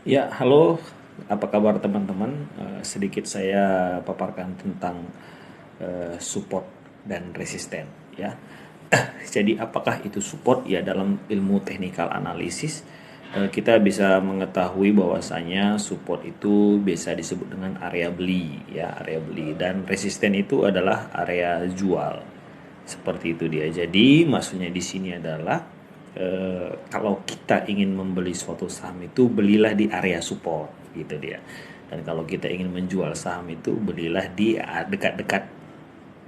Ya, halo, apa kabar teman-teman? Sedikit saya paparkan tentang support dan resisten, ya. Jadi, apakah itu support? Ya, dalam ilmu technical analysis, kita bisa mengetahui bahwasanya support itu bisa disebut dengan area beli, ya, area beli. Dan resisten itu adalah area jual. Seperti itu dia. Jadi, maksudnya di sini adalah kalau kita ingin membeli suatu saham itu belilah di area support gitu dia, dan kalau kita ingin menjual saham itu belilah di dekat-dekat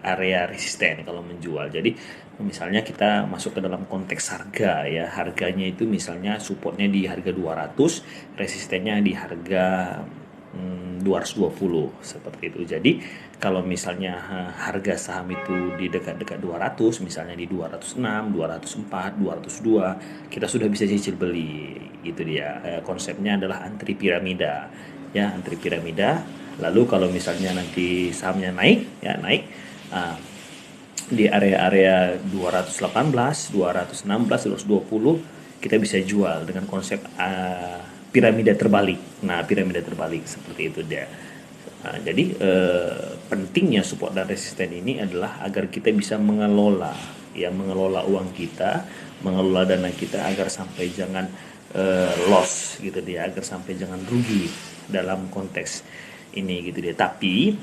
area resisten kalau menjual. Jadi misalnya kita masuk ke dalam konteks harga, ya, harganya itu misalnya supportnya di harga 200, resistennya di harga 220 seperti itu. Jadi kalau misalnya harga saham itu di dekat-dekat 200, misalnya di 206, 204, 202, kita sudah bisa cicil beli. Itu dia. Konsepnya adalah antri piramida. Ya, antri piramida. Lalu kalau misalnya nanti sahamnya naik, ya naik, ah, di area-area 218, 216, 220 kita bisa jual dengan konsep piramida terbalik. Nah, piramida terbalik seperti itu dia. Jadi pentingnya support dan resisten ini adalah agar kita bisa mengelola, ya, mengelola uang kita, mengelola dana kita agar sampai jangan loss gitu dia, agar sampai jangan rugi dalam konteks ini gitu dia. Tapi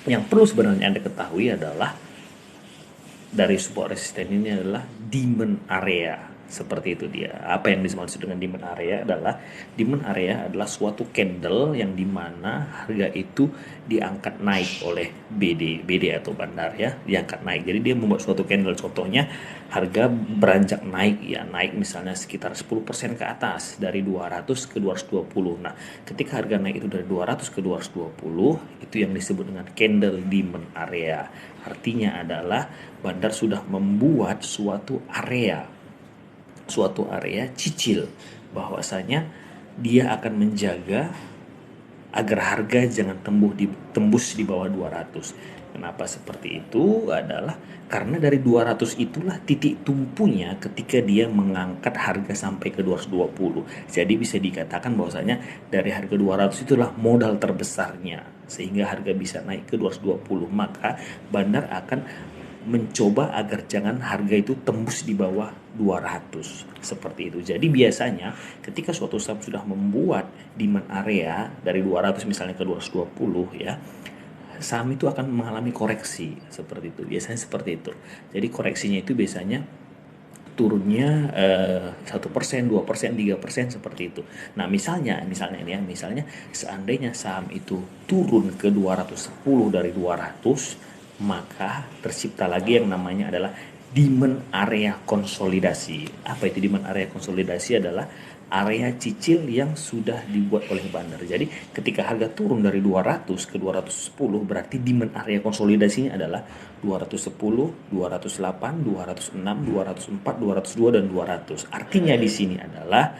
yang perlu sebenarnya Anda ketahui adalah dari support resisten ini adalah demand area. Seperti itu dia. Apa yang dimaksud dengan demand area adalah suatu candle yang dimana harga itu diangkat naik oleh BD atau bandar, ya, diangkat naik. Jadi dia membuat suatu candle, contohnya harga beranjak naik, ya, naik misalnya sekitar 10% ke atas dari 200 ke 220. Nah, ketika harga naik itu dari 200 ke 220, itu yang disebut dengan candle demand area. Artinya adalah bandar sudah membuat suatu area cicil, bahwasanya dia akan menjaga agar harga jangan tembus di bawah 200. Kenapa seperti itu? Adalah karena dari 200 itulah titik tumpunya ketika dia mengangkat harga sampai ke 220. Jadi bisa dikatakan bahwasanya dari harga 200 itulah modal terbesarnya sehingga harga bisa naik ke 220. Maka bandar akan mencoba agar jangan harga itu tembus di bawah 200 seperti itu. Jadi biasanya ketika suatu saham sudah membuat demand area dari 200 misalnya ke 220, ya, saham itu akan mengalami koreksi seperti itu. Biasanya seperti itu. Jadi koreksinya itu biasanya turunnya 1%, 2%, 3% seperti itu. Nah, misalnya ini ya, misalnya seandainya saham itu turun ke 210 dari 200, maka tercipta lagi yang namanya adalah demand area konsolidasi. Apa itu demand area konsolidasi? Adalah area cicil yang sudah dibuat oleh bandar. Jadi ketika harga turun dari 200 ke 210, berarti demand area konsolidasinya adalah 210, 208, 206, 204, 202 dan 200. Artinya di sini adalah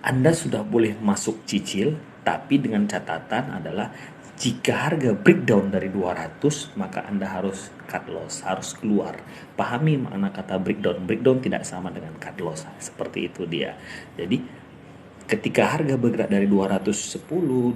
Anda sudah boleh masuk cicil, tapi dengan catatan adalah jika harga breakdown dari 200, maka Anda harus cut loss, harus keluar. Pahami makna kata breakdown. Breakdown tidak sama dengan cut loss. Seperti itu dia. Jadi ketika harga bergerak dari 210,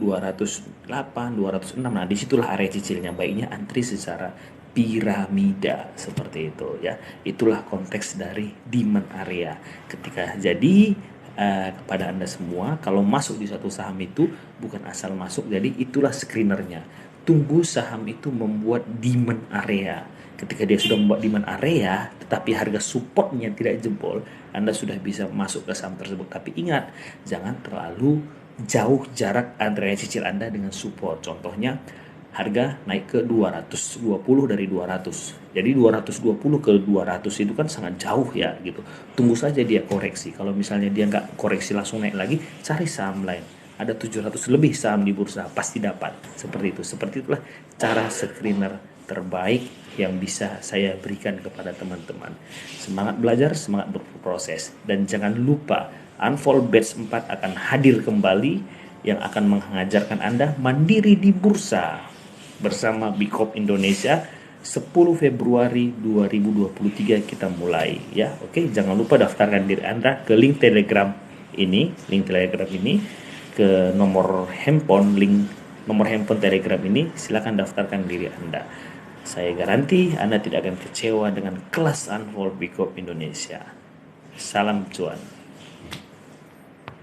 208, 206, nah disitulah area cicilnya. Baiknya antri secara piramida seperti itu, ya. Itulah konteks dari demand area. Ketika jadi kepada Anda semua, kalau masuk di suatu saham itu bukan asal masuk, jadi itulah screenernya. Tunggu saham itu membuat demand area. Ketika dia sudah membuat demand area, tetapi harga supportnya tidak jebol, Anda sudah bisa masuk ke saham tersebut. Tapi ingat, jangan terlalu jauh jarak antara cicil Anda dengan support. Contohnya, harga naik ke 220 dari 200. Jadi 220 ke 200 itu kan sangat jauh, ya, gitu. Tunggu saja dia koreksi. Kalau misalnya dia nggak koreksi langsung naik lagi, cari saham lain. Ada 700 lebih saham di bursa, pasti dapat. Seperti itu. Seperti itulah cara screener terbaik yang bisa saya berikan kepada teman-teman. Semangat belajar, semangat berproses. Dan jangan lupa, Unfold Batch 4 akan hadir kembali yang akan mengajarkan Anda mandiri di bursa bersama Bikop Indonesia. 10 Februari 2023 kita mulai, ya. Oke, jangan lupa daftarkan diri Anda ke link Telegram ini, link Telegram ini ke nomor handphone, nomor handphone Telegram ini, silakan daftarkan diri Anda. Saya garansi Anda tidak akan kecewa dengan kelas Unfold Bikop Indonesia. Salam cuan.